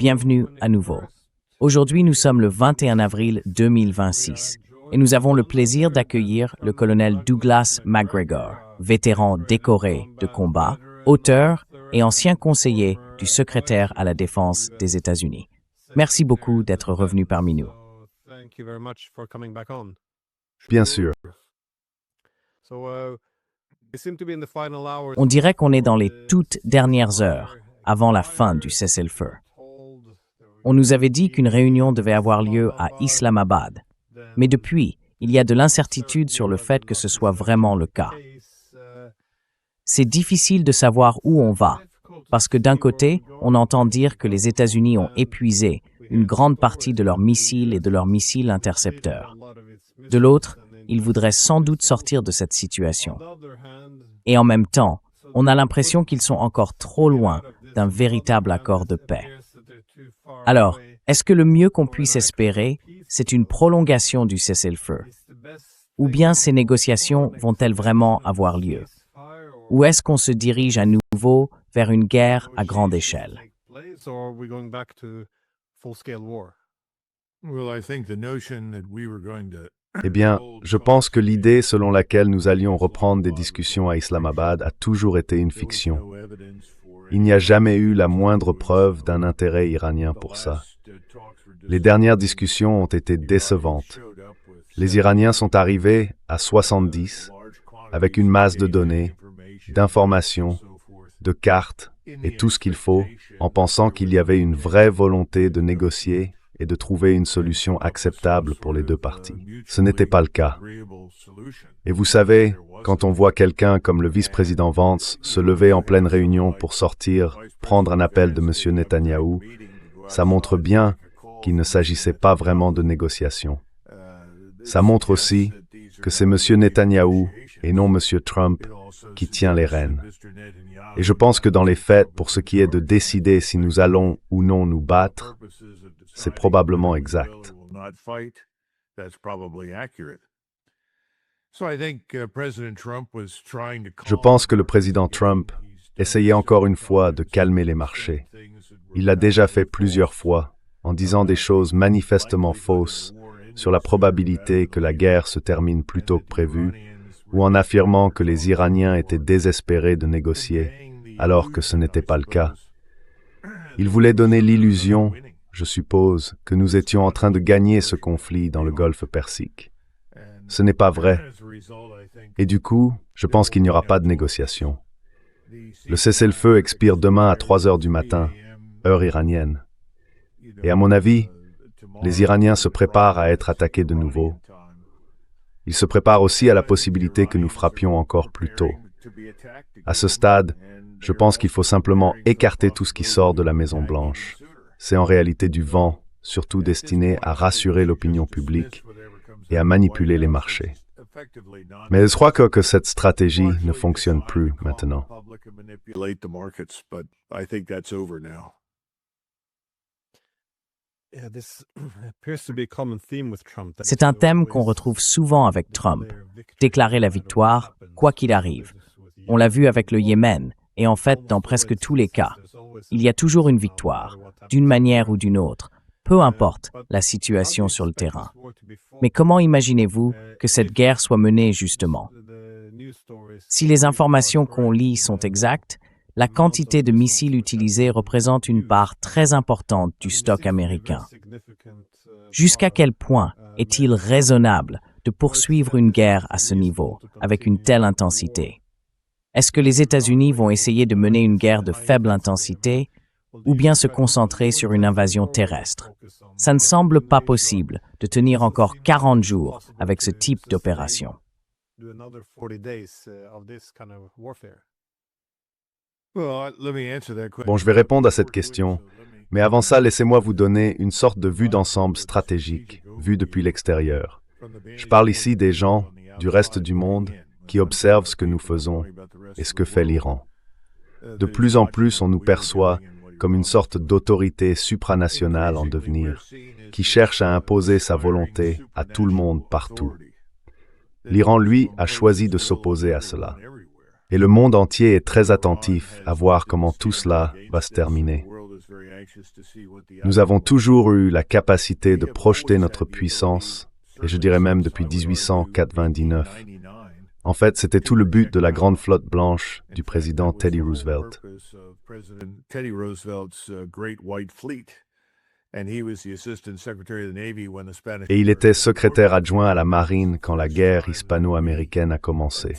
Bienvenue à nouveau. Aujourd'hui, nous sommes le 21 avril 2026 et nous avons le plaisir d'accueillir le colonel Douglas McGregor, vétéran décoré de combat, auteur et ancien conseiller du secrétaire à la Défense des États-Unis. Merci beaucoup d'être revenu parmi nous. Bien sûr. On dirait qu'on est dans les toutes dernières heures avant la fin du cessez-le-feu. On nous avait dit qu'une réunion devait avoir lieu à Islamabad, mais depuis, il y a de l'incertitude sur le fait que ce soit vraiment le cas. C'est difficile de savoir où on va, parce que d'un côté, on entend dire que les États-Unis ont épuisé une grande partie de leurs missiles et de leurs missiles intercepteurs. De l'autre, ils voudraient sans doute sortir de cette situation. Et en même temps, on a l'impression qu'ils sont encore trop loin d'un véritable accord de paix. Alors, est-ce que le mieux qu'on puisse espérer, c'est une prolongation du cessez-le-feu? Ou bien ces négociations vont-elles vraiment avoir lieu? Ou est-ce qu'on se dirige à nouveau vers une guerre à grande échelle? Eh bien, je pense que l'idée selon laquelle nous allions reprendre des discussions à Islamabad a toujours été une fiction. Il n'y a jamais eu la moindre preuve d'un intérêt iranien pour ça. Les dernières discussions ont été décevantes. Les Iraniens sont arrivés à 70 avec une masse de données, d'informations, de cartes et tout ce qu'il faut, en pensant qu'il y avait une vraie volonté de négocier et de trouver une solution acceptable pour les deux parties. Ce n'était pas le cas. Et vous savez, quand on voit quelqu'un comme le vice-président Vance se lever en pleine réunion pour sortir, prendre un appel de M. Netanyahou, ça montre bien qu'il ne s'agissait pas vraiment de négociation. Ça montre aussi que c'est M. Netanyahou et non M. Trump qui tient les rênes. Et je pense que dans les faits, pour ce qui est de décider si nous allons ou non nous battre, c'est probablement exact. Je pense que le président Trump essayait encore une fois de calmer les marchés. Il l'a déjà fait plusieurs fois, en disant des choses manifestement fausses sur la probabilité que la guerre se termine plus tôt que prévu, ou en affirmant que les Iraniens étaient désespérés de négocier, alors que ce n'était pas le cas. Il voulait donner l'illusion, je suppose, que nous étions en train de gagner ce conflit dans le Golfe Persique. Ce n'est pas vrai. Et du coup, je pense qu'il n'y aura pas de négociation. Le cessez-le-feu expire demain à 3 heures du matin, heure iranienne. Et à mon avis, les Iraniens se préparent à être attaqués de nouveau. Ils se préparent aussi à la possibilité que nous frappions encore plus tôt. À ce stade, je pense qu'il faut simplement écarter tout ce qui sort de la Maison-Blanche. C'est en réalité du vent, surtout destiné à rassurer l'opinion publique et à manipuler les marchés. Mais je crois que cette stratégie ne fonctionne plus maintenant. C'est un thème qu'on retrouve souvent avec Trump, déclarer la victoire, quoi qu'il arrive. On l'a vu avec le Yémen, et en fait, dans presque tous les cas. Il y a toujours une victoire, d'une manière ou d'une autre, peu importe la situation sur le terrain. Mais comment imaginez-vous que cette guerre soit menée justement? Si les informations qu'on lit sont exactes, la quantité de missiles utilisés représente une part très importante du stock américain. Jusqu'à quel point est-il raisonnable de poursuivre une guerre à ce niveau, avec une telle intensité? Est-ce que les États-Unis vont essayer de mener une guerre de faible intensité ou bien se concentrer sur une invasion terrestre? Ça ne semble pas possible de tenir encore 40 jours avec ce type d'opération. Bon, je vais répondre à cette question, mais avant ça, laissez-moi vous donner une sorte de vue d'ensemble stratégique, vue depuis l'extérieur. Je parle ici des gens du reste du monde qui observent ce que nous faisons et ce que fait l'Iran. De plus en plus, on nous perçoit comme une sorte d'autorité supranationale en devenir, qui cherche à imposer sa volonté à tout le monde partout. L'Iran, lui, a choisi de s'opposer à cela. Et le monde entier est très attentif à voir comment tout cela va se terminer. Nous avons toujours eu la capacité de projeter notre puissance, et je dirais même depuis 1899. En fait, c'était tout le but de la grande flotte blanche du président Teddy Roosevelt. Et il était secrétaire adjoint à la marine quand la guerre hispano-américaine a commencé.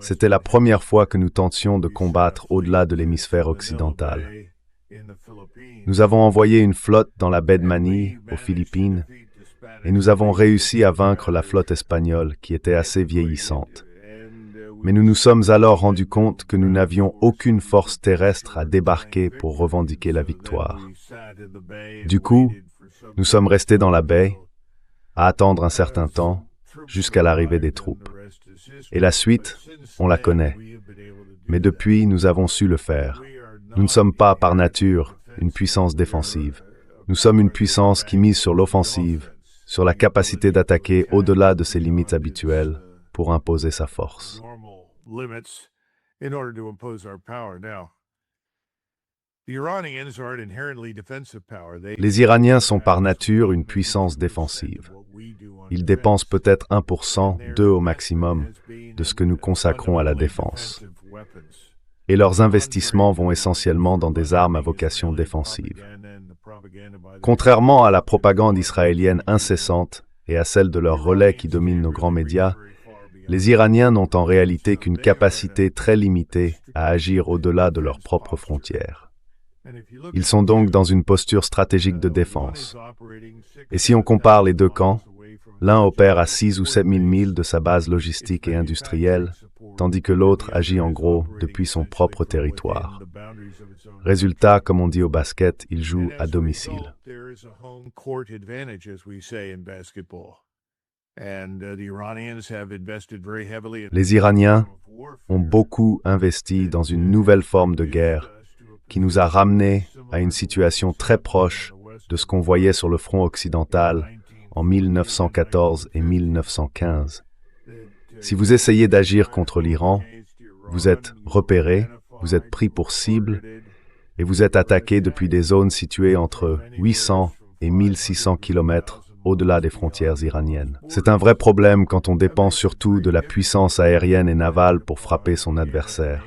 C'était la première fois que nous tentions de combattre au-delà de l'hémisphère occidental. Nous avons envoyé une flotte dans la baie de Manille, aux Philippines, et nous avons réussi à vaincre la flotte espagnole qui était assez vieillissante. Mais nous nous sommes alors rendus compte que nous n'avions aucune force terrestre à débarquer pour revendiquer la victoire. Du coup, nous sommes restés dans la baie, à attendre un certain temps, jusqu'à l'arrivée des troupes. Et la suite, on la connaît. Mais depuis, nous avons su le faire. Nous ne sommes pas, par nature, une puissance défensive. Nous sommes une puissance qui mise sur l'offensive, sur la capacité d'attaquer au-delà de ses limites habituelles pour imposer sa force. Les Iraniens sont par nature une puissance défensive. Ils dépensent peut-être 1%, 2% au maximum, de ce que nous consacrons à la défense. Et leurs investissements vont essentiellement dans des armes à vocation défensive. Contrairement à la propagande israélienne incessante et à celle de leurs relais qui dominent nos grands médias, les Iraniens n'ont en réalité qu'une capacité très limitée à agir au-delà de leurs propres frontières. Ils sont donc dans une posture stratégique de défense. Et si on compare les deux camps, l'un opère à 6 ou 7 000 milles de sa base logistique et industrielle, tandis que l'autre agit en gros depuis son propre territoire. Résultat, comme on dit au basket, il joue à domicile. Les Iraniens ont beaucoup investi dans une nouvelle forme de guerre qui nous a ramenés à une situation très proche de ce qu'on voyait sur le front occidental en 1914 et 1915. Si vous essayez d'agir contre l'Iran, vous êtes repéré, vous êtes pris pour cible et vous êtes attaqué depuis des zones situées entre 800 et 1600 km au-delà des frontières iraniennes. C'est un vrai problème quand on dépend surtout de la puissance aérienne et navale pour frapper son adversaire.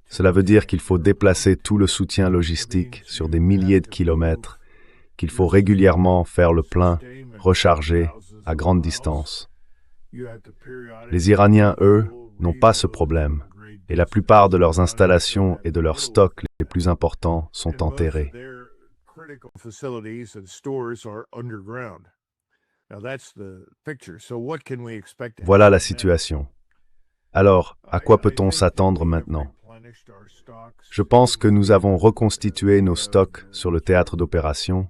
Cela veut dire qu'il faut déplacer tout le soutien logistique sur des milliers de kilomètres, qu'il faut régulièrement faire le plein, recharger à grande distance. Les Iraniens, eux, n'ont pas ce problème, et la plupart de leurs installations et de leurs stocks les plus importants sont enterrés. Voilà la situation. Alors, à quoi peut-on s'attendre maintenant? Je pense que nous avons reconstitué nos stocks sur le théâtre d'opération.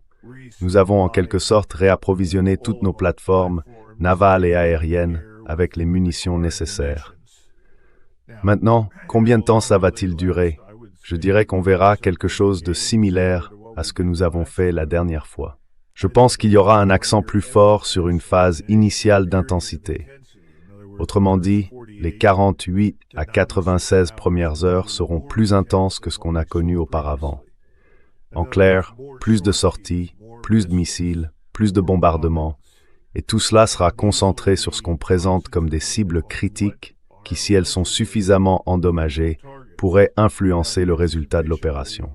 Nous avons en quelque sorte réapprovisionné toutes nos plateformes navales et aériennes avec les munitions nécessaires. Maintenant, combien de temps ça va-t-il durer? Je dirais qu'on verra quelque chose de similaire à ce que nous avons fait la dernière fois. Je pense qu'il y aura un accent plus fort sur une phase initiale d'intensité. Autrement dit, les 48 à 96 premières heures seront plus intenses que ce qu'on a connu auparavant. En clair, plus de sorties, plus de missiles, plus de bombardements, et tout cela sera concentré sur ce qu'on présente comme des cibles critiques qui, si elles sont suffisamment endommagées, pourraient influencer le résultat de l'opération.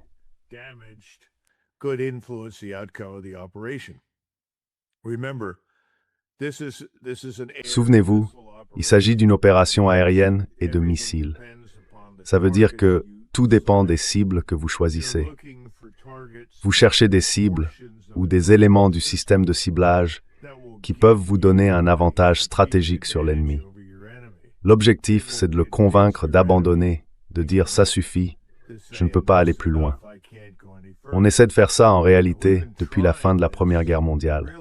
Souvenez-vous, il s'agit d'une opération aérienne et de missiles. Ça veut dire que tout dépend des cibles que vous choisissez. Vous cherchez des cibles ou des éléments du système de ciblage qui peuvent vous donner un avantage stratégique sur l'ennemi. L'objectif, c'est de le convaincre d'abandonner, de dire « ça suffit, je ne peux pas aller plus loin ». On essaie de faire ça en réalité depuis la fin de la Première Guerre mondiale.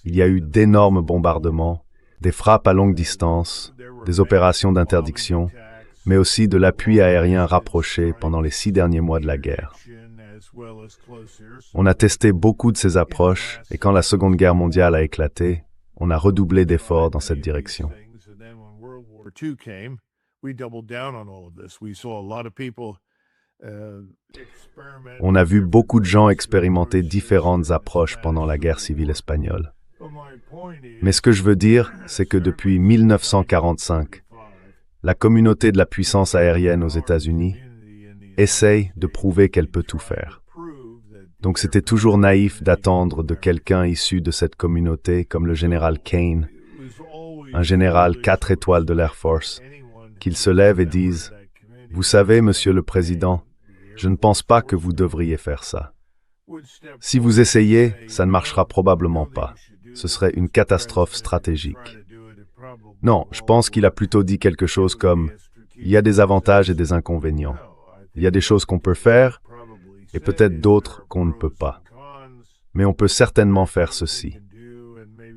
Il y a eu d'énormes bombardements, des frappes à longue distance, des opérations d'interdiction, mais aussi de l'appui aérien rapproché pendant les 6 derniers mois de la guerre. On a testé beaucoup de ces approches et quand la Seconde Guerre mondiale a éclaté, on a redoublé d'efforts dans cette direction. On a vu beaucoup de gens expérimenter différentes approches pendant la guerre civile espagnole. Mais ce que je veux dire, c'est que depuis 1945, la communauté de la puissance aérienne aux États-Unis essaye de prouver qu'elle peut tout faire. Donc c'était toujours naïf d'attendre de quelqu'un issu de cette communauté comme le général Kane, un général 4 étoiles de l'Air Force, qu'il se lève et dise « Vous savez, Monsieur le Président, je ne pense pas que vous devriez faire ça. Si vous essayez, ça ne marchera probablement pas. Ce serait une catastrophe stratégique. » Non, je pense qu'il a plutôt dit quelque chose comme « Il y a des avantages et des inconvénients. Il y a des choses qu'on peut faire et peut-être d'autres qu'on ne peut pas. Mais on peut certainement faire ceci. »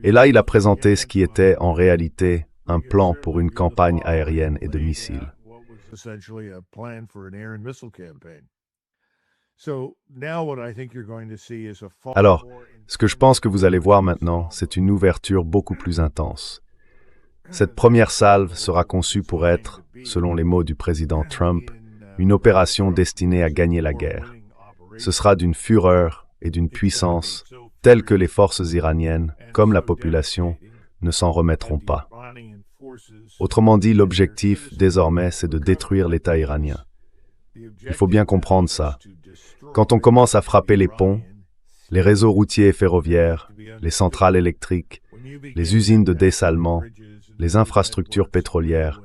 Et là, il a présenté ce qui était en réalité un plan pour une campagne aérienne et de missiles. Alors, ce que je pense que vous allez voir maintenant, c'est une ouverture beaucoup plus intense. Cette première salve sera conçue pour être, selon les mots du président Trump, une opération destinée à gagner la guerre. Ce sera d'une fureur et d'une puissance telles que les forces iraniennes, comme la population, ne s'en remettront pas. Autrement dit, l'objectif, désormais, c'est de détruire l'État iranien. Il faut bien comprendre ça. Quand on commence à frapper les ponts, les réseaux routiers et ferroviaires, les centrales électriques, les usines de dessalement, les infrastructures pétrolières,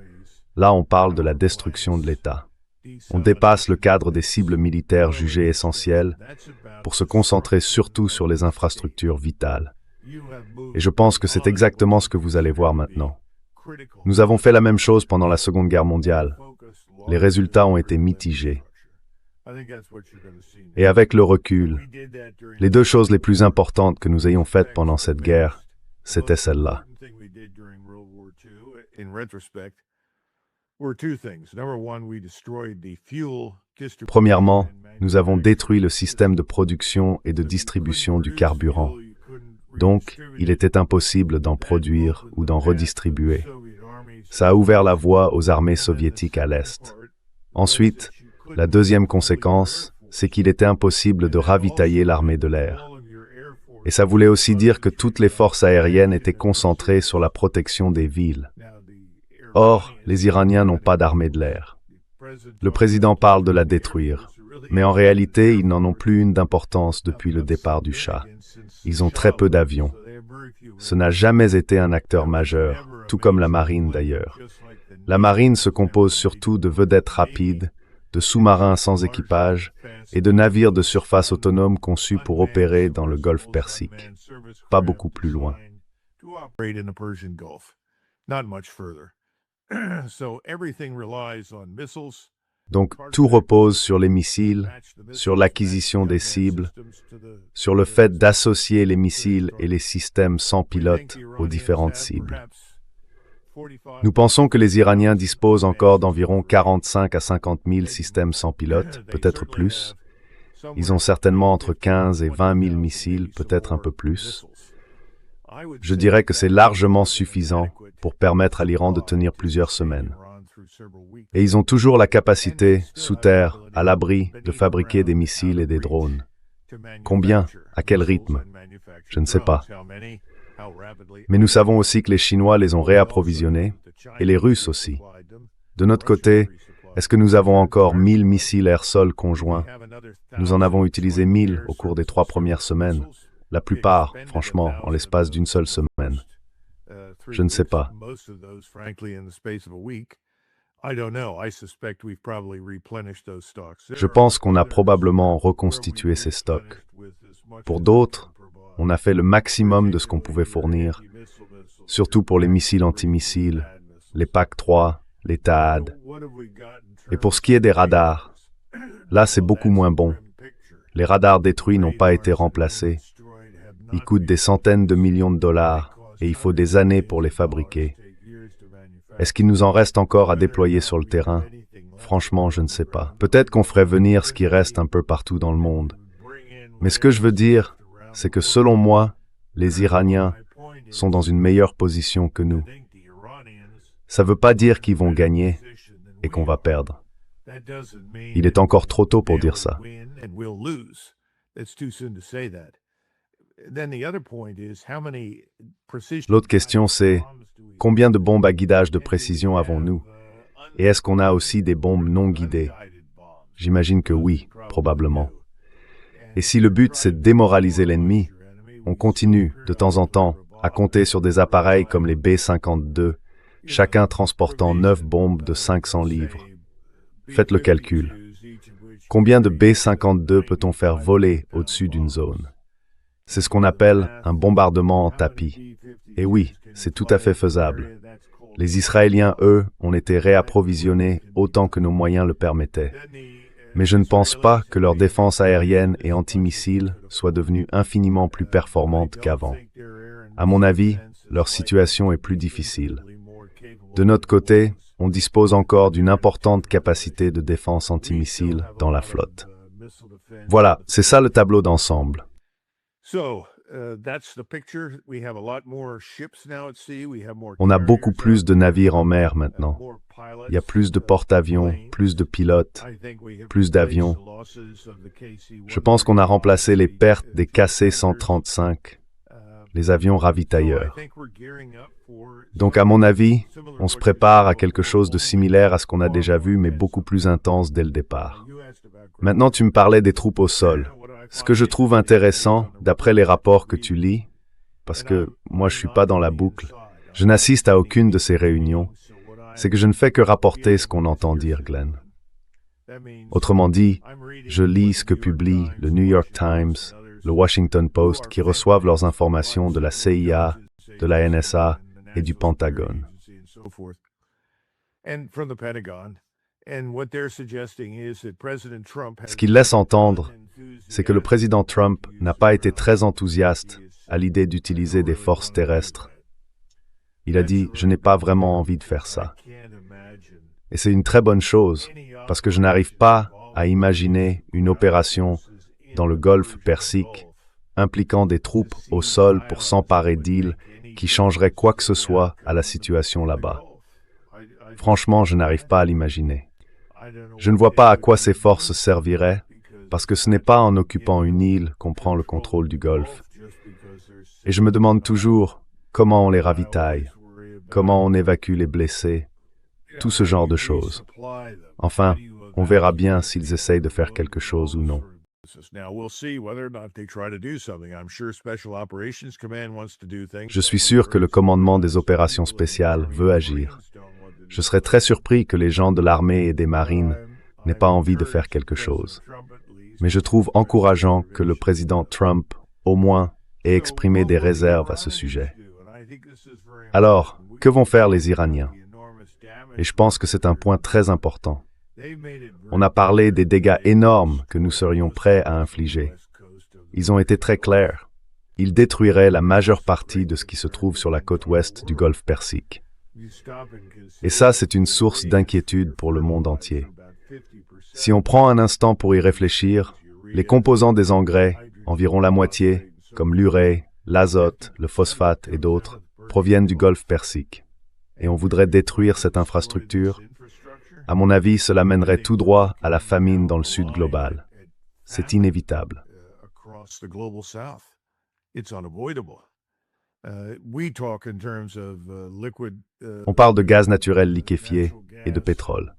là on parle de la destruction de l'État. On dépasse le cadre des cibles militaires jugées essentielles pour se concentrer surtout sur les infrastructures vitales. Et je pense que c'est exactement ce que vous allez voir maintenant. Nous avons fait la même chose pendant la Seconde Guerre mondiale. Les résultats ont été mitigés. Et avec le recul, les deux choses les plus importantes que nous ayons faites pendant cette guerre, c'était celle-là. Premièrement, nous avons détruit le système de production et de distribution du carburant. Donc, il était impossible d'en produire ou d'en redistribuer. Ça a ouvert la voie aux armées soviétiques à l'Est. Ensuite, la deuxième conséquence, c'est qu'il était impossible de ravitailler l'armée de l'air. Et ça voulait aussi dire que toutes les forces aériennes étaient concentrées sur la protection des villes. Or, les Iraniens n'ont pas d'armée de l'air. Le président parle de la détruire, mais en réalité, ils n'en ont plus une d'importance depuis le départ du Shah. Ils ont très peu d'avions. Ce n'a jamais été un acteur majeur, tout comme la marine d'ailleurs. La marine se compose surtout de vedettes rapides, de sous-marins sans équipage et de navires de surface autonomes conçus pour opérer dans le golfe Persique, pas beaucoup plus loin. Donc tout repose sur les missiles, sur l'acquisition des cibles, sur le fait d'associer les missiles et les systèmes sans pilote aux différentes cibles. Nous pensons que les Iraniens disposent encore d'environ 45 à 50 000 systèmes sans pilote, peut-être plus. Ils ont certainement entre 15 et 20 000 missiles, peut-être un peu plus. Je dirais que c'est largement suffisant pour permettre à l'Iran de tenir plusieurs semaines. Et ils ont toujours la capacité, sous terre, à l'abri, de fabriquer des missiles et des drones. Combien? À quel rythme? Je ne sais pas. Mais nous savons aussi que les Chinois les ont réapprovisionnés, et les Russes aussi. De notre côté, est-ce que nous avons encore 1000 missiles air-sol conjoints? Nous en avons utilisé 1000 au cours des 3 premières semaines. La plupart, franchement, en l'espace d'une seule semaine. Je ne sais pas. Je pense qu'on a probablement reconstitué ces stocks. Pour d'autres, on a fait le maximum de ce qu'on pouvait fournir, surtout pour les missiles antimissiles, les PAC-3, les THAAD. Et pour ce qui est des radars, là c'est beaucoup moins bon. Les radars détruits n'ont pas été remplacés. Ils coûtent des centaines de millions de dollars et il faut des années pour les fabriquer. Est-ce qu'il nous en reste encore à déployer sur le terrain? Franchement, je ne sais pas. Peut-être qu'on ferait venir ce qui reste un peu partout dans le monde. Mais ce que je veux dire, c'est que selon moi, les Iraniens sont dans une meilleure position que nous. Ça ne veut pas dire qu'ils vont gagner et qu'on va perdre. Il est encore trop tôt pour dire ça. L'autre question, c'est combien de bombes à guidage de précision avons-nous? Et est-ce qu'on a aussi des bombes non guidées? J'imagine que oui, probablement. Et si le but, c'est de démoraliser l'ennemi, on continue, de temps en temps, à compter sur des appareils comme les B-52, chacun transportant 9 bombes de 500 livres. Faites le calcul. Combien de B-52 peut-on faire voler au-dessus d'une zone? C'est ce qu'on appelle un bombardement en tapis. Et oui, c'est tout à fait faisable. Les Israéliens, eux, ont été réapprovisionnés autant que nos moyens le permettaient. Mais je ne pense pas que leur défense aérienne et antimissiles soit devenue infiniment plus performante qu'avant. À mon avis, leur situation est plus difficile. De notre côté, on dispose encore d'une importante capacité de défense antimissile dans la flotte. Voilà, c'est ça le tableau d'ensemble. On a beaucoup plus de navires en mer maintenant. Il y a plus de porte-avions, plus de pilotes, plus d'avions. Je pense qu'on a remplacé les pertes des KC-135, les avions ravitailleurs. Donc à mon avis, on se prépare à quelque chose de similaire à ce qu'on a déjà vu, mais beaucoup plus intense dès le départ. Maintenant, tu me parlais des troupes au sol. Ce que je trouve intéressant, d'après les rapports que tu lis, parce que moi je suis pas dans la boucle, je n'assiste à aucune de ces réunions, c'est que je ne fais que rapporter ce qu'on entend dire, Glenn. Autrement dit, je lis ce que publie le New York Times, le Washington Post, qui reçoivent leurs informations de la CIA, de la NSA et du Pentagone. Ce qu'ils laissent entendre, c'est que le président Trump n'a pas été très enthousiaste à l'idée d'utiliser des forces terrestres. Il a dit « Je n'ai pas vraiment envie de faire ça ». Et c'est une très bonne chose, parce que je n'arrive pas à imaginer une opération dans le golfe Persique impliquant des troupes au sol pour s'emparer d'îles qui changeraient quoi que ce soit à la situation là-bas. Franchement, je n'arrive pas à l'imaginer. Je ne vois pas à quoi ces forces serviraient, parce que ce n'est pas en occupant une île qu'on prend le contrôle du Golfe. Et je me demande toujours comment on les ravitaille, comment on évacue les blessés, tout ce genre de choses. Enfin, on verra bien s'ils essayent de faire quelque chose ou non. Je suis sûr que le commandement des opérations spéciales veut agir. Je serais très surpris que les gens de l'armée et des marines n'aient pas envie de faire quelque chose. Mais je trouve encourageant que le président Trump, au moins, ait exprimé des réserves à ce sujet. Alors, que vont faire les Iraniens? Et je pense que c'est un point très important. On a parlé des dégâts énormes que nous serions prêts à infliger. Ils ont été très clairs. Ils détruiraient la majeure partie de ce qui se trouve sur la côte ouest du golfe Persique. Et ça, c'est une source d'inquiétude pour le monde entier. Si on prend un instant pour y réfléchir, les composants des engrais, environ la moitié, comme l'urée, l'azote, le phosphate et d'autres, proviennent du golfe Persique. Et on voudrait détruire cette infrastructure. À mon avis, cela mènerait tout droit à la famine dans le sud global. C'est inévitable. On parle de gaz naturel liquéfié et de pétrole.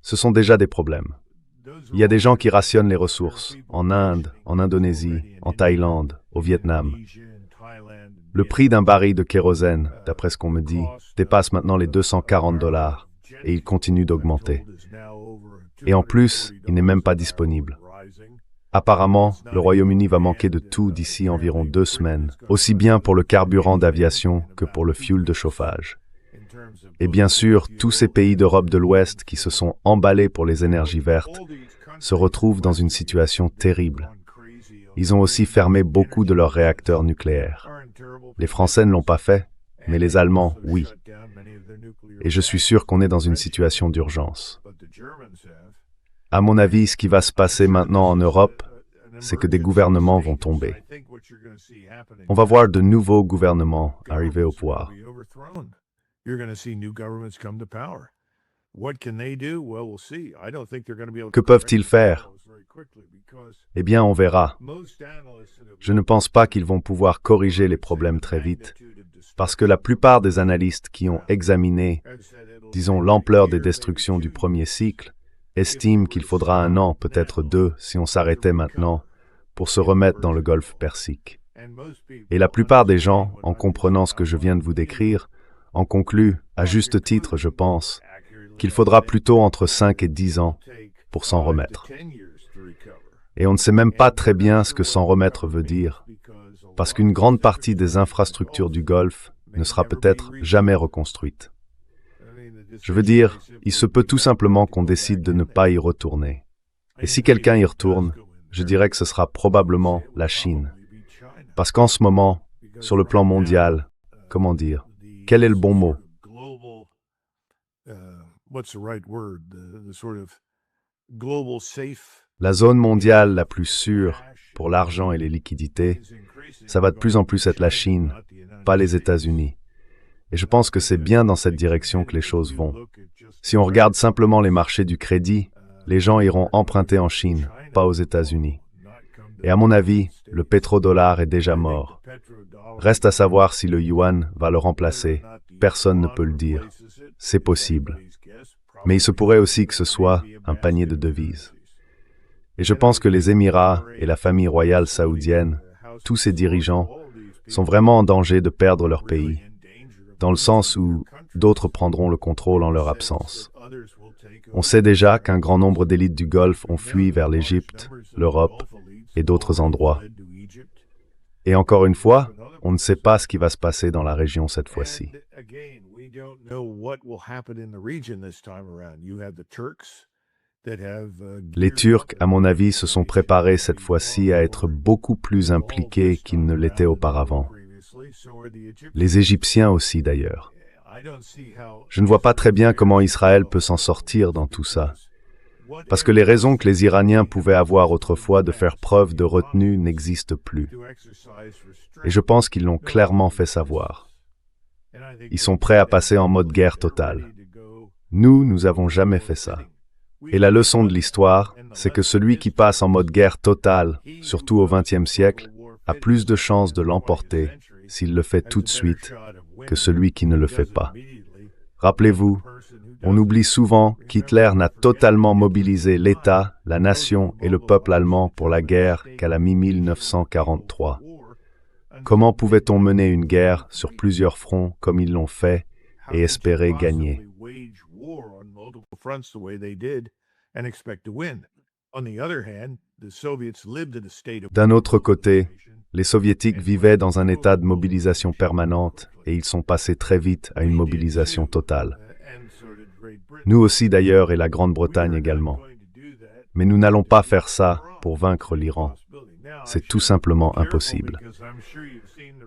Ce sont déjà des problèmes. Il y a des gens qui rationnent les ressources, en Inde, en Indonésie, en Thaïlande, au Vietnam. Le prix d'un baril de kérosène, d'après ce qu'on me dit, dépasse maintenant les $240 et il continue d'augmenter. Et en plus, il n'est même pas disponible. Apparemment, le Royaume-Uni va manquer de tout d'ici environ 2 semaines, aussi bien pour le carburant d'aviation que pour le fioul de chauffage. Et bien sûr, tous ces pays d'Europe de l'Ouest qui se sont emballés pour les énergies vertes se retrouvent dans une situation terrible. Ils ont aussi fermé beaucoup de leurs réacteurs nucléaires. Les Français ne l'ont pas fait, mais les Allemands, oui. Et je suis sûr qu'on est dans une situation d'urgence. À mon avis, ce qui va se passer maintenant en Europe, c'est que des gouvernements vont tomber. On va voir de nouveaux gouvernements arriver au pouvoir. Que peuvent-ils faire? Eh bien, on verra. Je ne pense pas qu'ils vont pouvoir corriger les problèmes très vite, parce que la plupart des analystes qui ont examiné, disons, l'ampleur des destructions du premier cycle, estiment qu'il faudra 1 an, peut-être 2, si on s'arrêtait maintenant, pour se remettre dans le golfe Persique. Et la plupart des gens, en comprenant ce que je viens de vous décrire, en concluent, à juste titre, je pense, qu'il faudra plutôt entre 5 et 10 ans pour s'en remettre. Et on ne sait même pas très bien ce que s'en remettre veut dire, parce qu'une grande partie des infrastructures du Golfe ne sera peut-être jamais reconstruite. Je veux dire, il se peut tout simplement qu'on décide de ne pas y retourner. Et si quelqu'un y retourne, je dirais que ce sera probablement la Chine. Parce qu'en ce moment, sur le plan mondial, comment dire, quel est le bon mot? La zone mondiale la plus sûre pour l'argent et les liquidités, ça va de plus en plus être la Chine, pas les États-Unis. Et je pense que c'est bien dans cette direction que les choses vont. Si on regarde simplement les marchés du crédit, les gens iront emprunter en Chine, pas aux États-Unis. Et à mon avis, le pétrodollar est déjà mort. Reste à savoir si le yuan va le remplacer. Personne ne peut le dire. C'est possible. Mais il se pourrait aussi que ce soit un panier de devises. Et je pense que les Émirats et la famille royale saoudienne, tous ces dirigeants, sont vraiment en danger de perdre leur pays, dans le sens où d'autres prendront le contrôle en leur absence. On sait déjà qu'un grand nombre d'élites du Golfe ont fui vers l'Égypte, l'Europe et d'autres endroits. Et encore une fois, on ne sait pas ce qui va se passer dans la région cette fois-ci. Les Turcs, à mon avis, se sont préparés cette fois-ci à être beaucoup plus impliqués qu'ils ne l'étaient auparavant. Les Égyptiens aussi, d'ailleurs. Je ne vois pas très bien comment Israël peut s'en sortir dans tout ça. Parce que les raisons que les Iraniens pouvaient avoir autrefois de faire preuve de retenue n'existent plus. Et je pense qu'ils l'ont clairement fait savoir. Ils sont prêts à passer en mode guerre totale. Nous n'avons jamais fait ça. Et la leçon de l'histoire, c'est que celui qui passe en mode guerre totale, surtout au XXe siècle, a plus de chances de l'emporter s'il le fait tout de suite que celui qui ne le fait pas. Rappelez-vous, on oublie souvent qu'Hitler n'a totalement mobilisé l'État, la nation et le peuple allemand pour la guerre qu'à la mi-1943. Comment pouvait-on mener une guerre sur plusieurs fronts comme ils l'ont fait et espérer gagner? D'un autre côté, les Soviétiques vivaient dans un état de mobilisation permanente et ils sont passés très vite à une mobilisation totale. Nous aussi d'ailleurs et la Grande-Bretagne également. Mais nous n'allons pas faire ça pour vaincre l'Iran. C'est tout simplement impossible.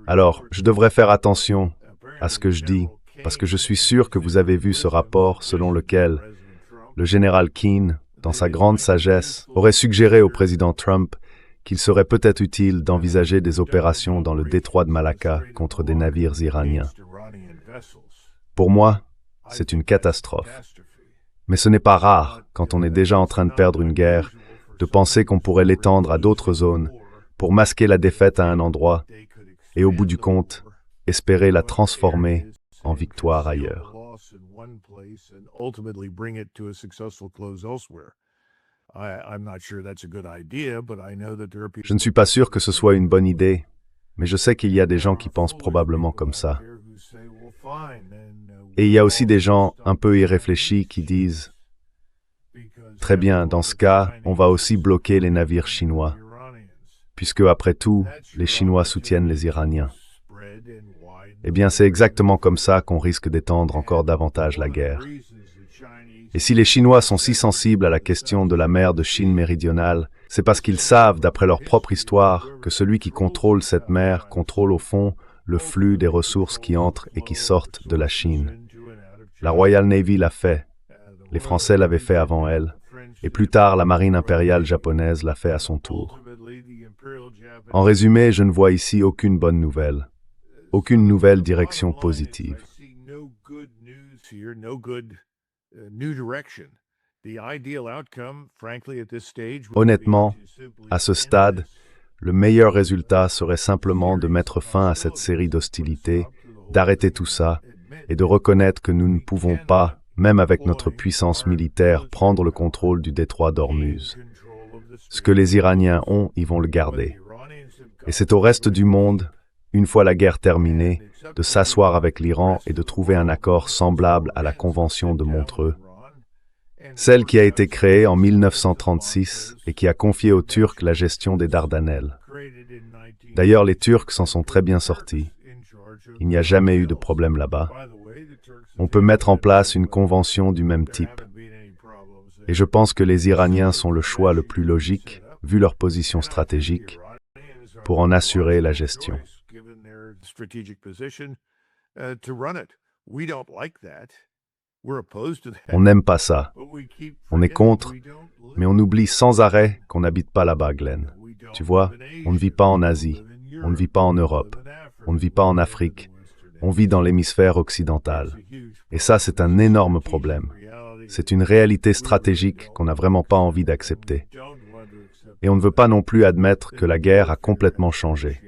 Alors, je devrais faire attention à ce que je dis, parce que je suis sûr que vous avez vu ce rapport selon lequel le général Keane, dans sa grande sagesse, aurait suggéré au président Trump qu'il serait peut-être utile d'envisager des opérations dans le détroit de Malacca contre des navires iraniens. Pour moi, c'est une catastrophe. Mais ce n'est pas rare, quand on est déjà en train de perdre une guerre, de penser qu'on pourrait l'étendre à d'autres zones pour masquer la défaite à un endroit et, au bout du compte, espérer la transformer en victoire ailleurs. Je ne suis pas sûr que ce soit une bonne idée, mais je sais qu'il y a des gens qui pensent probablement comme ça. Et il y a aussi des gens un peu irréfléchis qui disent « Très bien, dans ce cas, on va aussi bloquer les navires chinois, puisque, après tout, les Chinois soutiennent les Iraniens. » Eh bien, c'est exactement comme ça qu'on risque d'étendre encore davantage la guerre. Et si les Chinois sont si sensibles à la question de la mer de Chine méridionale, c'est parce qu'ils savent, d'après leur propre histoire, que celui qui contrôle cette mer contrôle au fond le flux des ressources qui entrent et qui sortent de la Chine. La Royal Navy l'a fait, les Français l'avaient fait avant elle, et plus tard la marine impériale japonaise l'a fait à son tour. En résumé, je ne vois ici aucune bonne nouvelle, aucune nouvelle direction positive. Honnêtement, à ce stade, le meilleur résultat serait simplement de mettre fin à cette série d'hostilités, d'arrêter tout ça et de reconnaître que nous ne pouvons pas, même avec notre puissance militaire, prendre le contrôle du détroit d'Ormuz. Ce que les Iraniens ont, ils vont le garder. Et c'est au reste du monde, une fois la guerre terminée, de s'asseoir avec l'Iran et de trouver un accord semblable à la Convention de Montreux, celle qui a été créée en 1936 et qui a confié aux Turcs la gestion des Dardanelles. D'ailleurs, les Turcs s'en sont très bien sortis. Il n'y a jamais eu de problème là-bas. On peut mettre en place une convention du même type. Et je pense que les Iraniens sont le choix le plus logique, vu leur position stratégique, pour en assurer la gestion. On n'aime pas ça. On est contre, mais on oublie sans arrêt qu'on n'habite pas là-bas, Glenn. Tu vois, on ne vit pas en Asie, on ne vit pas en Europe, on ne vit pas en Afrique, on vit dans l'hémisphère occidental. Et ça, c'est un énorme problème. C'est une réalité stratégique qu'on n'a vraiment pas envie d'accepter. Et on ne veut pas non plus admettre que la guerre a complètement changé.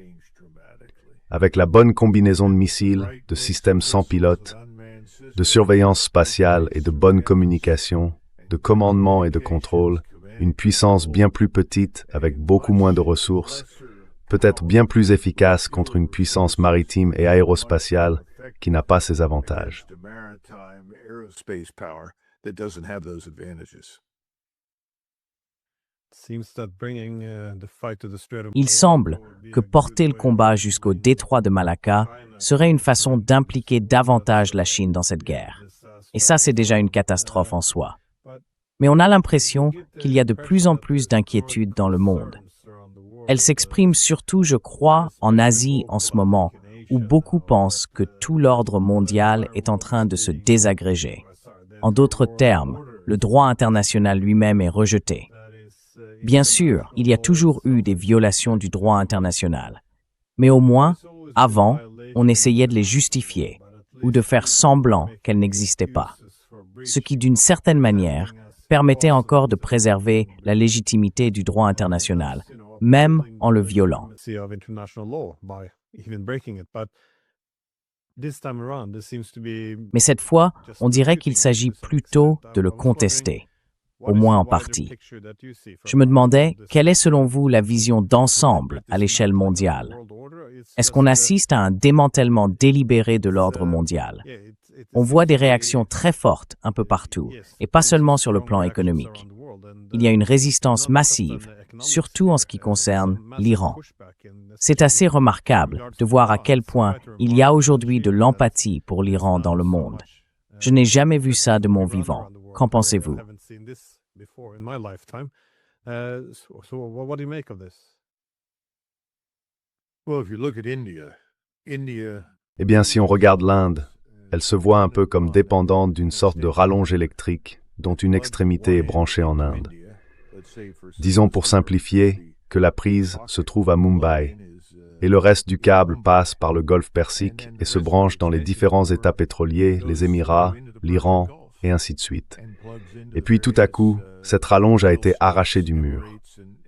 Avec la bonne combinaison de missiles, de systèmes sans pilote, de surveillance spatiale et de bonne communication, de commandement et de contrôle, une puissance bien plus petite avec beaucoup moins de ressources, peut-être bien plus efficace contre une puissance maritime et aérospatiale qui n'a pas ces avantages. Il semble que porter le combat jusqu'au détroit de Malacca serait une façon d'impliquer davantage la Chine dans cette guerre. Et ça, c'est déjà une catastrophe en soi. Mais on a l'impression qu'il y a de plus en plus d'inquiétudes dans le monde. Elle s'exprime surtout, je crois, en Asie en ce moment, où beaucoup pensent que tout l'ordre mondial est en train de se désagréger. En d'autres termes, le droit international lui-même est rejeté. Bien sûr, il y a toujours eu des violations du droit international. Mais au moins, avant, on essayait de les justifier ou de faire semblant qu'elles n'existaient pas. Ce qui, d'une certaine manière, permettait encore de préserver la légitimité du droit international, même en le violant. Mais cette fois, on dirait qu'il s'agit plutôt de le contester, au moins en partie. Je me demandais, quelle est selon vous la vision d'ensemble à l'échelle mondiale? Est-ce qu'on assiste à un démantèlement délibéré de l'ordre mondial? On voit des réactions très fortes un peu partout, et pas seulement sur le plan économique. Il y a une résistance massive, surtout en ce qui concerne l'Iran. C'est assez remarquable de voir à quel point il y a aujourd'hui de l'empathie pour l'Iran dans le monde. Je n'ai jamais vu ça de mon vivant. Qu'en pensez-vous? Eh bien, si on regarde l'Inde, elle se voit un peu comme dépendante d'une sorte de rallonge électrique dont une extrémité est branchée en Inde. Disons pour simplifier que la prise se trouve à Mumbai et le reste du câble passe par le golfe Persique et se branche dans les différents États pétroliers, les Émirats, l'Iran et ainsi de suite. Et puis tout à coup, cette rallonge a été arrachée du mur.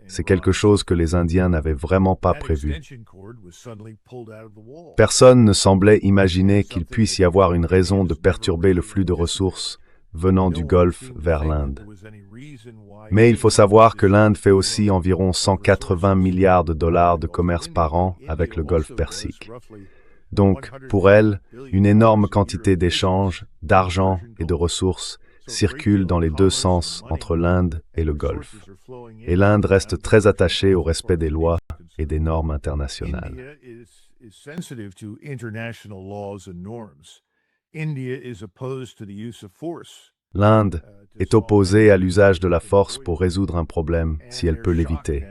C'est quelque chose que les Indiens n'avaient vraiment pas prévu. Personne ne semblait imaginer qu'il puisse y avoir une raison de perturber le flux de ressources venant du Golfe vers l'Inde. Mais il faut savoir que l'Inde fait aussi environ 180 milliards de dollars de commerce par an avec le Golfe Persique. Donc, pour elle, une énorme quantité d'échanges, d'argent et de ressources circulent dans les deux sens entre l'Inde et le Golfe. Et l'Inde reste très attachée au respect des lois et des normes internationales. L'Inde est opposée à l'usage de la force pour résoudre un problème si elle peut l'éviter.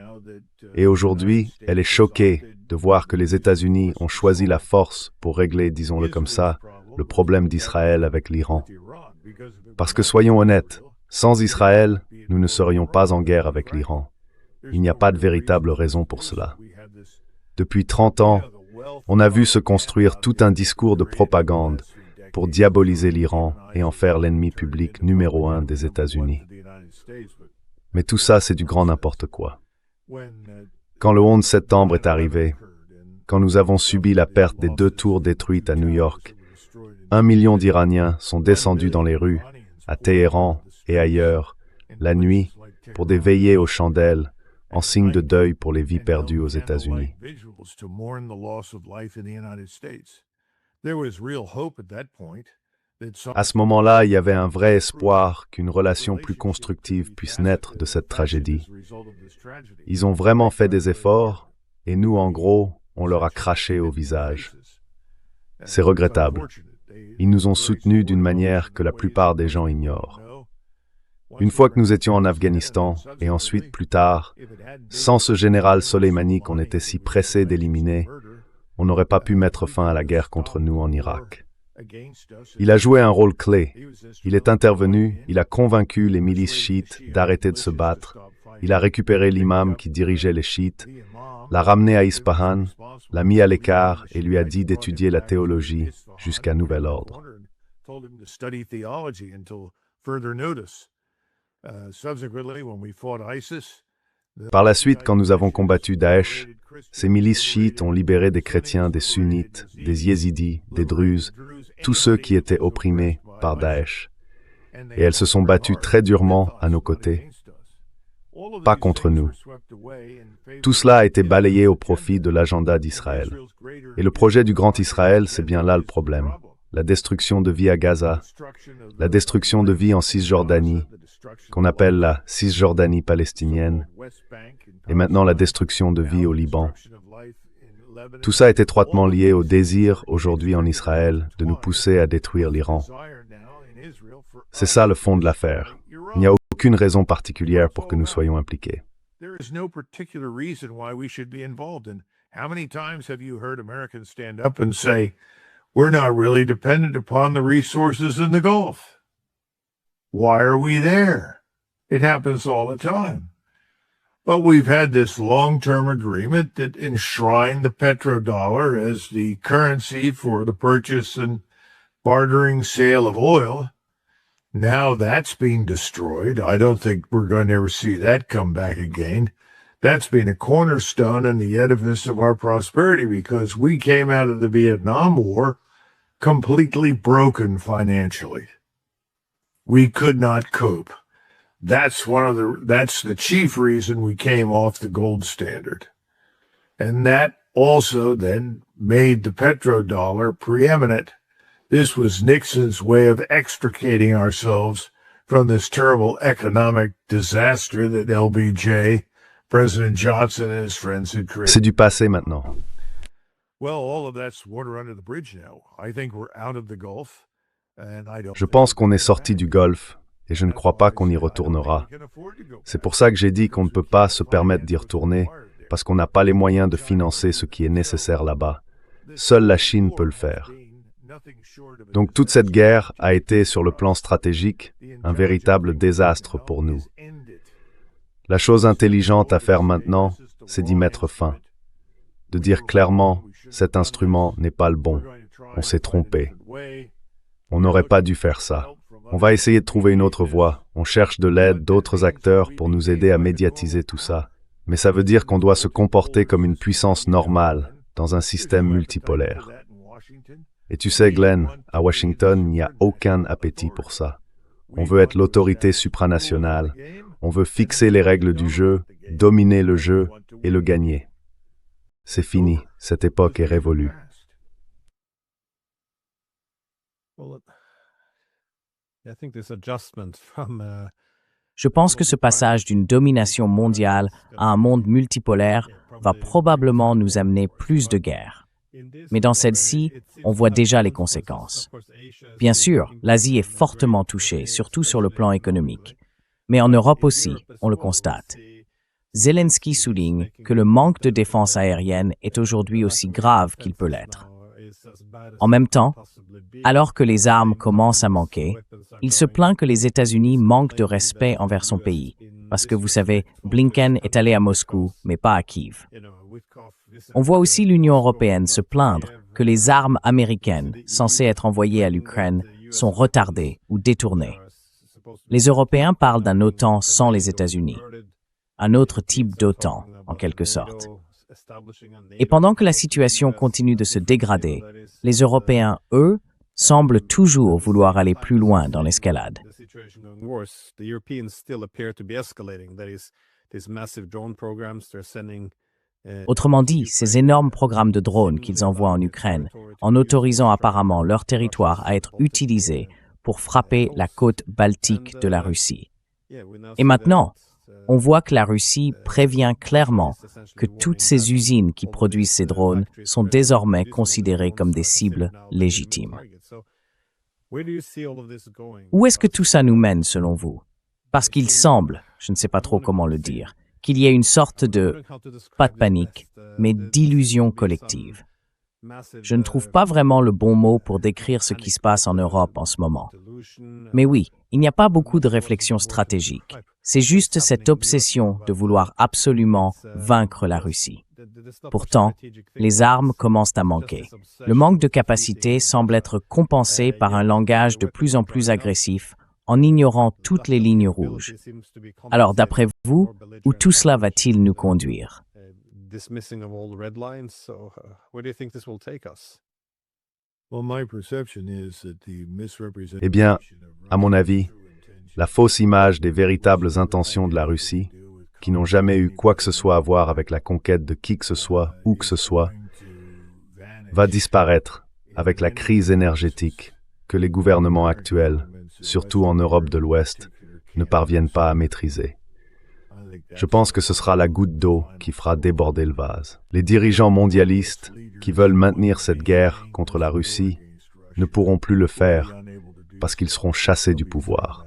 Et aujourd'hui, elle est choquée de voir que les États-Unis ont choisi la force pour régler, disons-le comme ça, le problème d'Israël avec l'Iran. Parce que soyons honnêtes, sans Israël, nous ne serions pas en guerre avec l'Iran. Il n'y a pas de véritable raison pour cela. Depuis 30 ans, on a vu se construire tout un discours de propagande pour diaboliser l'Iran et en faire l'ennemi public numéro 1 des États-Unis. Mais tout ça, c'est du grand n'importe quoi. Quand le 11 septembre est arrivé, quand nous avons subi la perte des 2 tours détruites à New York, 1 million d'Iraniens sont descendus dans les rues, à Téhéran et ailleurs, la nuit, pour des veillées aux chandelles, en signe de deuil pour les vies perdues aux États-Unis. À ce moment-là, il y avait un vrai espoir qu'une relation plus constructive puisse naître de cette tragédie. Ils ont vraiment fait des efforts, et nous, en gros, on leur a craché au visage. C'est regrettable. Ils nous ont soutenus d'une manière que la plupart des gens ignorent. Une fois que nous étions en Afghanistan, et ensuite plus tard, sans ce général Soleimani qu'on était si pressés d'éliminer, on n'aurait pas pu mettre fin à la guerre contre nous en Irak. Il a joué un rôle clé. Il est intervenu, il a convaincu les milices chiites d'arrêter de se battre, il a récupéré l'imam qui dirigeait les chiites, l'a ramené à Ispahan, l'a mis à l'écart et lui a dit d'étudier la théologie jusqu'à nouvel ordre. Par la suite, quand nous avons combattu Daesh, ces milices chiites ont libéré des chrétiens, des sunnites, des yézidis, des druzes, tous ceux qui étaient opprimés par Daesh. Et elles se sont battues très durement à nos côtés, pas contre nous. Tout cela a été balayé au profit de l'agenda d'Israël. Et le projet du Grand Israël, c'est bien là le problème. La destruction de vie à Gaza, la destruction de vie en Cisjordanie, qu'on appelle la Cisjordanie palestinienne, et maintenant la destruction de vie au Liban. Tout ça est étroitement lié au désir, aujourd'hui en Israël, de nous pousser à détruire l'Iran. C'est ça le fond de l'affaire. Il n'y a aucune raison particulière pour que nous soyons impliqués. We're not really dependent upon the resources in the Gulf. Why are we there? It happens all the time. But we've had this long-term agreement that enshrined the petrodollar as the currency for the purchase and bartering sale of oil. Now that's being destroyed. I don't think we're going to ever see that come back again. That's been a cornerstone in the edifice of our prosperity because we came out of the Vietnam War completely broken financially. We could not cope. That's the chief reason we came off the gold standard. And that also then made the petrodollar preeminent. This was Nixon's way of extricating ourselves from this terrible economic disaster that LBJ, President Johnson and his friends had created. C'est du passé maintenant. Well, all of that's water under the bridge now. I think we're out of the Gulf, and I don't. Je pense qu'on est sorti du Golfe, et je ne crois pas qu'on y retournera. C'est pour ça que j'ai dit qu'on ne peut pas se permettre d'y retourner, parce qu'on n'a pas les moyens de financer ce qui est nécessaire là-bas. Seule la Chine peut le faire. Donc toute cette guerre a été, sur le plan stratégique, un véritable désastre pour nous. La chose intelligente à faire maintenant, c'est d'y mettre fin. De dire clairement, cet instrument n'est pas le bon. On s'est trompé. On n'aurait pas dû faire ça. On va essayer de trouver une autre voie. On cherche de l'aide d'autres acteurs pour nous aider à médiatiser tout ça. Mais ça veut dire qu'on doit se comporter comme une puissance normale dans un système multipolaire. Et tu sais, Glenn, à Washington, il n'y a aucun appétit pour ça. On veut être l'autorité supranationale. On veut fixer les règles du jeu, dominer le jeu et le gagner. C'est fini. Cette époque est révolue. Je pense que ce passage d'une domination mondiale à un monde multipolaire va probablement nous amener plus de guerres. Mais dans celle-ci, on voit déjà les conséquences. Bien sûr, l'Asie est fortement touchée, surtout sur le plan économique. Mais en Europe aussi, on le constate. Zelensky souligne que le manque de défense aérienne est aujourd'hui aussi grave qu'il peut l'être. En même temps, alors que les armes commencent à manquer, il se plaint que les États-Unis manquent de respect envers son pays, parce que vous savez, Blinken est allé à Moscou, mais pas à Kiev. On voit aussi l'Union européenne se plaindre que les armes américaines censées être envoyées à l'Ukraine sont retardées ou détournées. Les Européens parlent d'un OTAN sans les États-Unis, un autre type d'OTAN, en quelque sorte. Et pendant que la situation continue de se dégrader, les Européens, eux, semblent toujours vouloir aller plus loin dans l'escalade. Autrement dit, ces énormes programmes de drones qu'ils envoient en Ukraine, en autorisant apparemment leur territoire à être utilisé pour frapper la côte baltique de la Russie. Et maintenant, on voit que la Russie prévient clairement que toutes ces usines qui produisent ces drones sont désormais considérées comme des cibles légitimes. Où est-ce que tout ça nous mène, selon vous? Parce qu'il semble, je ne sais pas trop comment le dire, qu'il y ait une sorte de, pas de panique, mais d'illusion collective. Je ne trouve pas vraiment le bon mot pour décrire ce qui se passe en Europe en ce moment. Mais oui, il n'y a pas beaucoup de réflexion stratégique. C'est juste cette obsession de vouloir absolument vaincre la Russie. Pourtant, les armes commencent à manquer. Le manque de capacité semble être compensé par un langage de plus en plus agressif, en ignorant toutes les lignes rouges. Alors, d'après vous, où tout cela va-t-il nous conduire? Eh bien, à mon avis, la fausse image des véritables intentions de la Russie, qui n'ont jamais eu quoi que ce soit à voir avec la conquête de qui que ce soit, où que ce soit, va disparaître avec la crise énergétique que les gouvernements actuels, surtout en Europe de l'Ouest, ne parviennent pas à maîtriser. Je pense que ce sera la goutte d'eau qui fera déborder le vase. Les dirigeants mondialistes qui veulent maintenir cette guerre contre la Russie ne pourront plus le faire parce qu'ils seront chassés du pouvoir.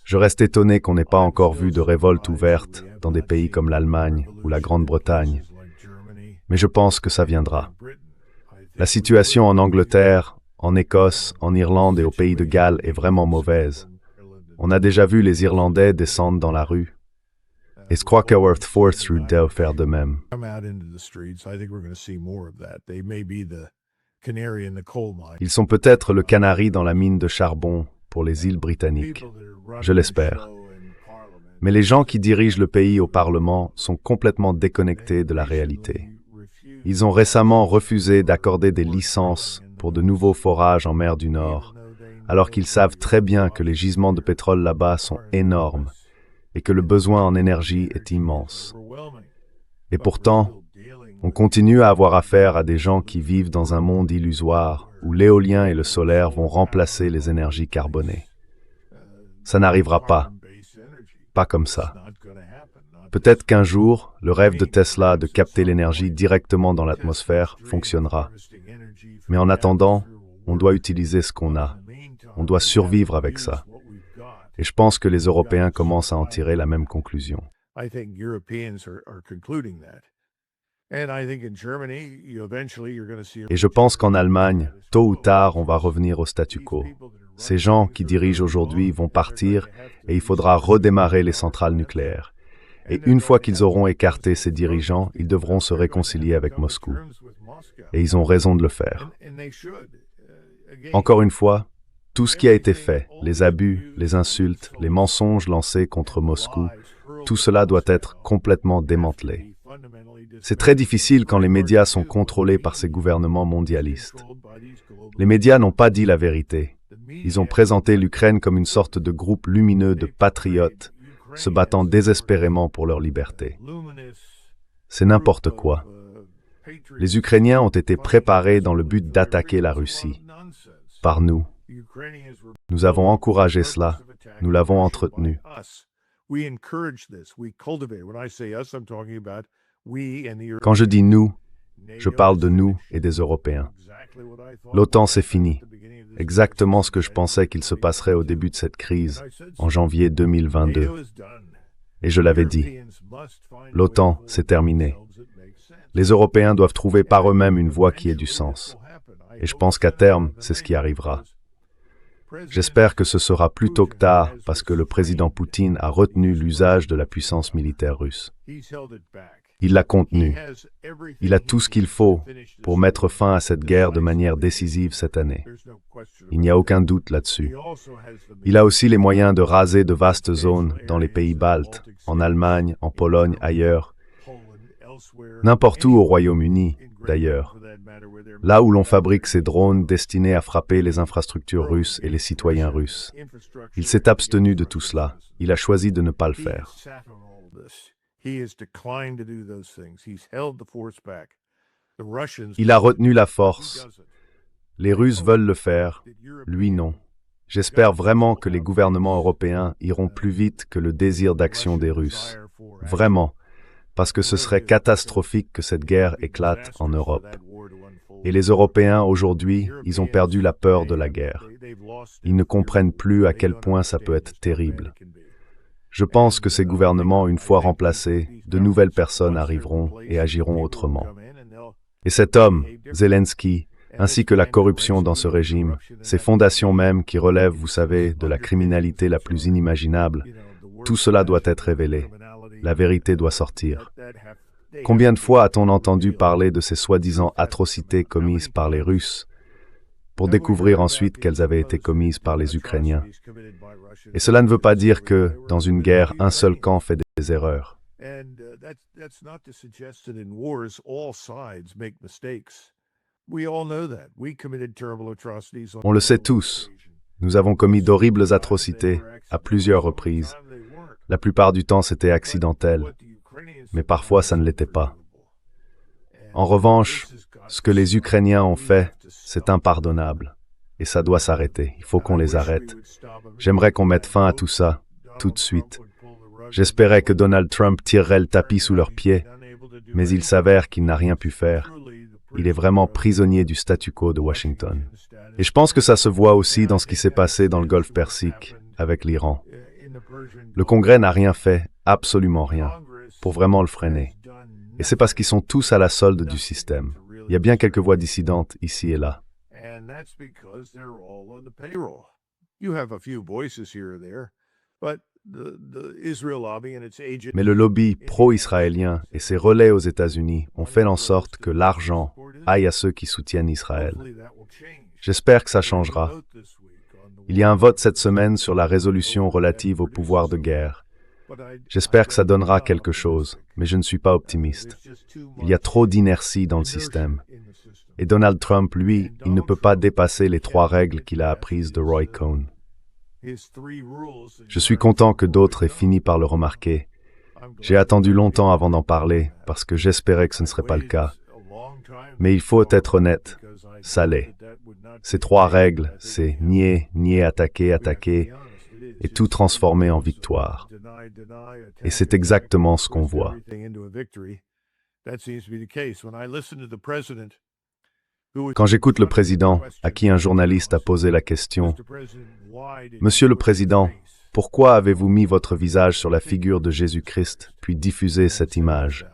Je reste étonné qu'on n'ait pas encore vu de révolte ouverte dans des pays comme l'Allemagne ou la Grande-Bretagne, mais je pense que ça viendra. La situation en Angleterre, en Écosse, en Irlande et au pays de Galles est vraiment mauvaise. On a déjà vu les Irlandais descendre dans la rue. Et je crois qu'Aworth Force doit faire de même. Ils sont peut-être le canari dans la mine de charbon pour les îles britanniques. Je l'espère. Mais les gens qui dirigent le pays au Parlement sont complètement déconnectés de la réalité. Ils ont récemment refusé d'accorder des licences pour de nouveaux forages en mer du Nord, alors qu'ils savent très bien que les gisements de pétrole là-bas sont énormes et que le besoin en énergie est immense. Et pourtant, on continue à avoir affaire à des gens qui vivent dans un monde illusoire où l'éolien et le solaire vont remplacer les énergies carbonées. Ça n'arrivera pas. Pas comme ça. Peut-être qu'un jour, le rêve de Tesla de capter l'énergie directement dans l'atmosphère fonctionnera. Mais en attendant, on doit utiliser ce qu'on a. On doit survivre avec ça. Et je pense que les Européens commencent à en tirer la même conclusion. Et je pense qu'en Allemagne, tôt ou tard, on va revenir au statu quo. Ces gens qui dirigent aujourd'hui vont partir et il faudra redémarrer les centrales nucléaires. Et une fois qu'ils auront écarté ces dirigeants, ils devront se réconcilier avec Moscou. Et ils ont raison de le faire. Encore une fois, tout ce qui a été fait, les abus, les insultes, les mensonges lancés contre Moscou, tout cela doit être complètement démantelé. C'est très difficile quand les médias sont contrôlés par ces gouvernements mondialistes. Les médias n'ont pas dit la vérité. Ils ont présenté l'Ukraine comme une sorte de groupe lumineux de patriotes se battant désespérément pour leur liberté. C'est n'importe quoi. Les Ukrainiens ont été préparés dans le but d'attaquer la Russie. Par nous. Nous avons encouragé cela, nous l'avons entretenu. Quand je dis nous, je parle de nous et des Européens. L'OTAN, c'est fini. Exactement ce que je pensais qu'il se passerait au début de cette crise, en janvier 2022. Et je l'avais dit. L'OTAN, c'est terminé. Les Européens doivent trouver par eux-mêmes une voie qui ait du sens. Et je pense qu'à terme, c'est ce qui arrivera. J'espère que ce sera plus tôt que tard parce que le président Poutine a retenu l'usage de la puissance militaire russe. Il l'a contenu. Il a tout ce qu'il faut pour mettre fin à cette guerre de manière décisive cette année. Il n'y a aucun doute là-dessus. Il a aussi les moyens de raser de vastes zones dans les pays baltes, en Allemagne, en Pologne, ailleurs, n'importe où au Royaume-Uni, d'ailleurs, là où l'on fabrique ces drones destinés à frapper les infrastructures russes et les citoyens russes. Il s'est abstenu de tout cela. Il a choisi de ne pas le faire. Il a retenu la force. Les Russes veulent le faire, lui non. J'espère vraiment que les gouvernements européens iront plus vite que le désir d'action des Russes. Vraiment, parce que ce serait catastrophique que cette guerre éclate en Europe. Et les Européens, aujourd'hui, ils ont perdu la peur de la guerre. Ils ne comprennent plus à quel point ça peut être terrible. Je pense que ces gouvernements, une fois remplacés, de nouvelles personnes arriveront et agiront autrement. Et cet homme, Zelensky, ainsi que la corruption dans ce régime, ces fondations même qui relèvent, vous savez, de la criminalité la plus inimaginable, tout cela doit être révélé. La vérité doit sortir. Combien de fois a-t-on entendu parler de ces soi-disant atrocités commises par les Russes, pour découvrir ensuite qu'elles avaient été commises par les Ukrainiens? Et cela ne veut pas dire que, dans une guerre, un seul camp fait des erreurs. On le sait tous. Nous avons commis d'horribles atrocités à plusieurs reprises. La plupart du temps, c'était accidentel, mais parfois, ça ne l'était pas. En revanche, ce que les Ukrainiens ont fait, c'est impardonnable. Et ça doit s'arrêter. Il faut qu'on les arrête. J'aimerais qu'on mette fin à tout ça, tout de suite. J'espérais que Donald Trump tirerait le tapis sous leurs pieds, mais il s'avère qu'il n'a rien pu faire. Il est vraiment prisonnier du statu quo de Washington. Et je pense que ça se voit aussi dans ce qui s'est passé dans le Golfe Persique avec l'Iran. Le Congrès n'a rien fait, absolument rien, pour vraiment le freiner. Et c'est parce qu'ils sont tous à la solde du système. Il y a bien quelques voix dissidentes ici et là. Mais le lobby pro-israélien et ses relais aux États-Unis ont fait en sorte que l'argent aille à ceux qui soutiennent Israël. J'espère que ça changera. Il y a un vote cette semaine sur la résolution relative au pouvoir de guerre. J'espère que ça donnera quelque chose, mais je ne suis pas optimiste. Il y a trop d'inertie dans le système. Et Donald Trump, lui, il ne peut pas dépasser les 3 règles qu'il a apprises de Roy Cohn. Je suis content que d'autres aient fini par le remarquer. J'ai attendu longtemps avant d'en parler, parce que j'espérais que ce ne serait pas le cas. Mais il faut être honnête, ça l'est. Ces 3 règles, c'est nier, nier, attaquer, attaquer, et tout transformer en victoire. Et c'est exactement ce qu'on voit. Quand j'écoute le président, à qui un journaliste a posé la question, « Monsieur le Président, pourquoi avez-vous mis votre visage sur la figure de Jésus-Christ, puis diffusé cette image ?»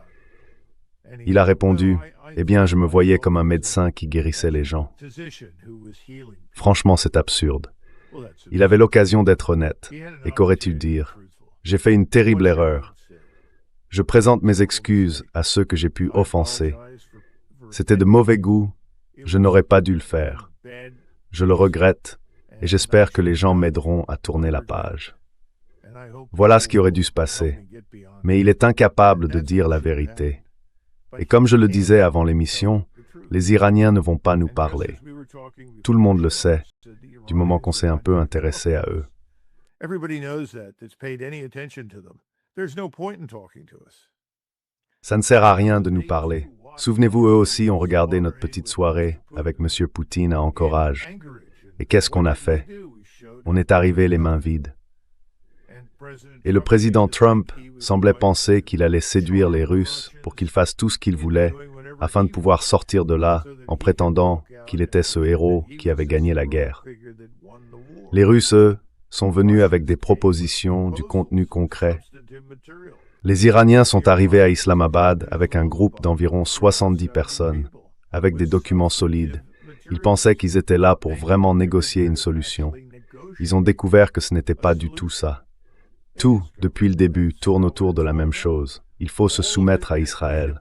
Il a répondu, « Eh bien, je me voyais comme un médecin qui guérissait les gens. » Franchement, c'est absurde. Il avait l'occasion d'être honnête. Et qu'aurait-il dire? « J'ai fait une terrible erreur. Je présente mes excuses à ceux que j'ai pu offenser. C'était de mauvais goût. Je n'aurais pas dû le faire. Je le regrette et j'espère que les gens m'aideront à tourner la page. » Voilà ce qui aurait dû se passer. Mais il est incapable de dire la vérité. Et comme je le disais avant l'émission, les Iraniens ne vont pas nous parler. Tout le monde le sait, du moment qu'on s'est un peu intéressé à eux. Ça ne sert à rien de nous parler. Souvenez-vous, eux aussi ont regardé notre petite soirée avec M. Poutine à Anchorage. Et qu'est-ce qu'on a fait? On est arrivé les mains vides. Et le président Trump semblait penser qu'il allait séduire les Russes pour qu'ils fassent tout ce qu'ils voulaient afin de pouvoir sortir de là en prétendant qu'il était ce héros qui avait gagné la guerre. Les Russes, eux, sont venus avec des propositions, du contenu concret. Les Iraniens sont arrivés à Islamabad avec un groupe d'environ 70 personnes, avec des documents solides. Ils pensaient qu'ils étaient là pour vraiment négocier une solution. Ils ont découvert que ce n'était pas du tout ça. Tout, depuis le début, tourne autour de la même chose. il faut se soumettre à Israël.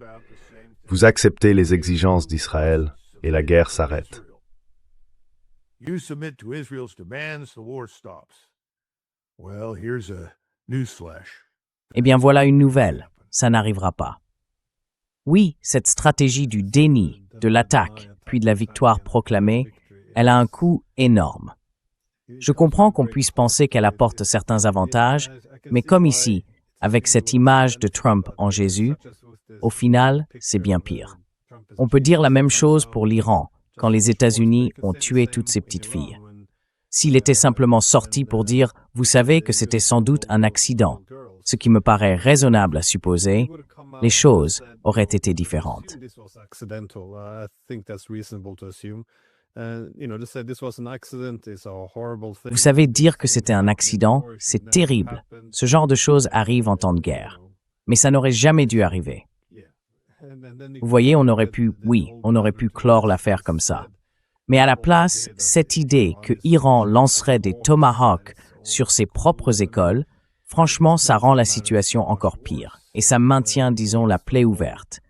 Vous acceptez les exigences d'Israël et la guerre s'arrête. You submit to Israel's demands, the war stops. Well, here's a newsflash. Eh bien voilà une nouvelle, ça n'arrivera pas. Oui, cette stratégie du déni, de l'attaque, puis de la victoire proclamée, elle a un coût énorme. Je comprends qu'on puisse penser qu'elle apporte certains avantages, mais comme ici, avec cette image de Trump en Jésus, au final, c'est bien pire. On peut dire la même chose pour l'Iran, quand les États-Unis ont tué toutes ces petites filles. S'il était simplement sorti pour dire « Vous savez que c'était sans doute un accident », ce qui me paraît raisonnable à supposer, les choses auraient été différentes. Vous savez, dire que c'était un accident, c'est terrible. Ce genre de choses arrive en temps de guerre. Mais ça n'aurait jamais dû arriver. Vous voyez, on aurait pu clore l'affaire comme ça. Mais à la place, cette idée que Iran lancerait des Tomahawks sur ses propres écoles, franchement, ça rend la situation encore pire. Et ça maintient, disons, la plaie ouverte.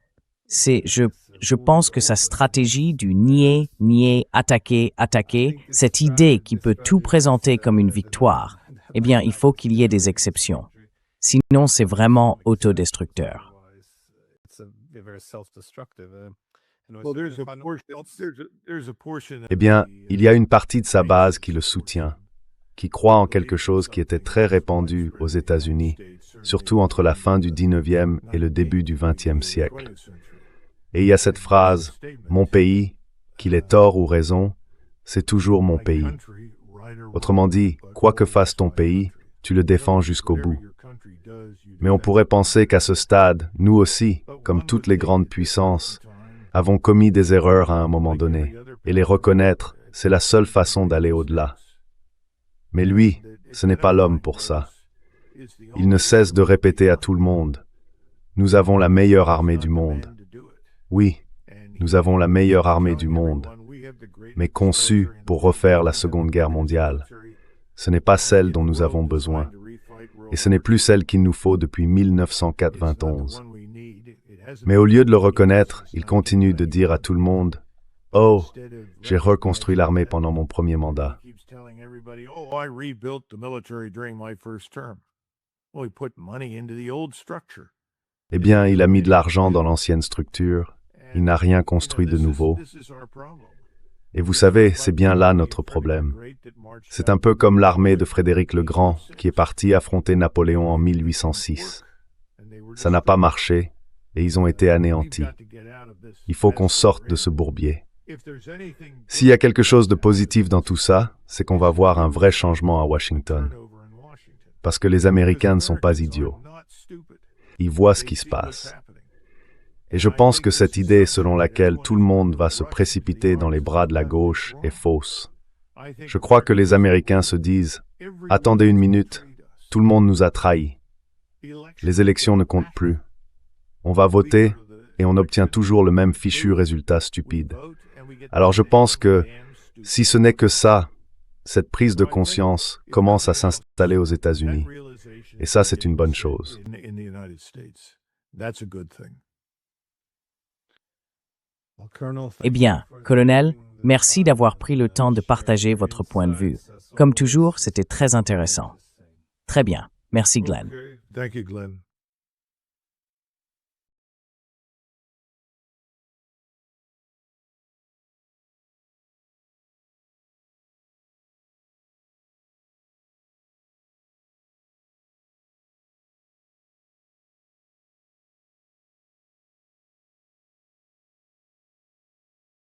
Je pense que sa stratégie du nier, attaquer, cette idée qui peut tout présenter comme une victoire, eh bien, il faut qu'il y ait des exceptions. Sinon, c'est vraiment autodestructeur. Eh bien, il y a une partie de sa base qui le soutient, qui croit en quelque chose qui était très répandu aux États-Unis, surtout entre la fin du 19e et le début du 20e siècle. Et il y a cette phrase « Mon pays, qu'il ait tort ou raison, c'est toujours mon pays ». Autrement dit, quoi que fasse ton pays, tu le défends jusqu'au bout. Mais on pourrait penser qu'à ce stade, nous aussi, comme toutes les grandes puissances, avons commis des erreurs à un moment donné, et les reconnaître, c'est la seule façon d'aller au-delà. Mais lui, ce n'est pas l'homme pour ça. Il ne cesse de répéter à tout le monde, « Nous avons la meilleure armée du monde. » Oui, nous avons la meilleure armée du monde, mais conçue pour refaire la Seconde Guerre mondiale. Ce n'est pas celle dont nous avons besoin. Et ce n'est plus celle qu'il nous faut depuis 1991. Mais au lieu de le reconnaître, il continue de dire à tout le monde « Oh, j'ai reconstruit l'armée pendant mon premier mandat. » Eh bien, il a mis de l'argent dans l'ancienne structure, il n'a rien construit de nouveau. Et vous savez, c'est bien là notre problème. C'est un peu comme l'armée de Frédéric le Grand qui est partie affronter Napoléon en 1806. Ça n'a pas marché et ils ont été anéantis. Il faut qu'on sorte de ce bourbier. S'il y a quelque chose de positif dans tout ça, c'est qu'on va voir un vrai changement à Washington. Parce que les Américains ne sont pas idiots. Ils voient ce qui se passe. Et je pense que cette idée selon laquelle tout le monde va se précipiter dans les bras de la gauche est fausse. Je crois que les Américains se disent « Attendez une minute, tout le monde nous a trahis. Les élections ne comptent plus. On va voter et on obtient toujours le même fichu résultat stupide. » Alors je pense que, si ce n'est que ça, cette prise de conscience commence à s'installer aux États-Unis. Et ça, c'est une bonne chose. Eh bien, colonel, merci d'avoir pris le temps de partager votre point de vue. Comme toujours, c'était très intéressant. Très bien. Merci, Glenn. Thank you, Glenn.